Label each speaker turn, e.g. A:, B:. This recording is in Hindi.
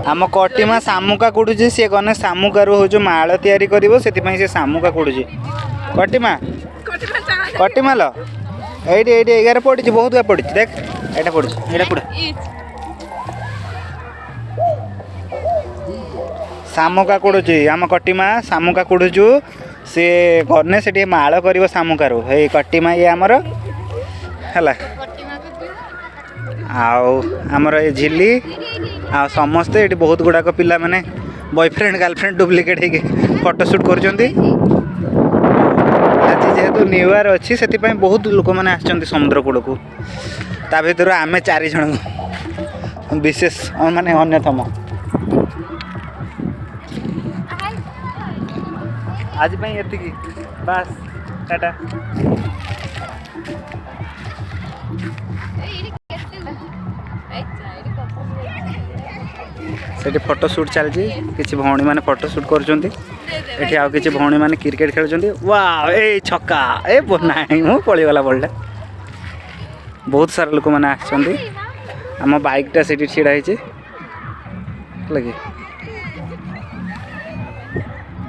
A: आम कटिमा शामुका कुड़ुची सी गने शामुकारु हो माल तैयारी करिवो सेतिपई से शामुका कुड़ुची कटिमा कटिमा ल एडी एडी 11 पड़ी बहुत गा पड़ी देख एटा पड़ी एटा कुड़ा शामुका कुड़ुची आम कटिमा शामुका कुड़ुचु सी गने से माल करिवो शामुकारु हे कटिमा ये आमर हला आमर ये झिल्ली आ समस्ते ये बहुत गुड़ाक पिला माने बॉयफ्रेंड गर्लफ्रेंड डुप्लिकेट हो फोटोशूट कर आज जेहेतु न्यू ईयर अच्छी से बहुत लोक मैंने आसछन्ति समुद्र कूल को ता भीतर आम 4 जन विशेष माने अन्यतम आज एतिकी बास टाटा से फोटोशूट चलती किसी भौणी मैंने फोटोशूट कर आउ किसी भौणी मैंने क्रिकेट खेलुंट वाह ए छक्का ए ना मु पड़गला बल्टा बहुत सारा लोक मैंने आम बाइकटा से छिड़ा लगे।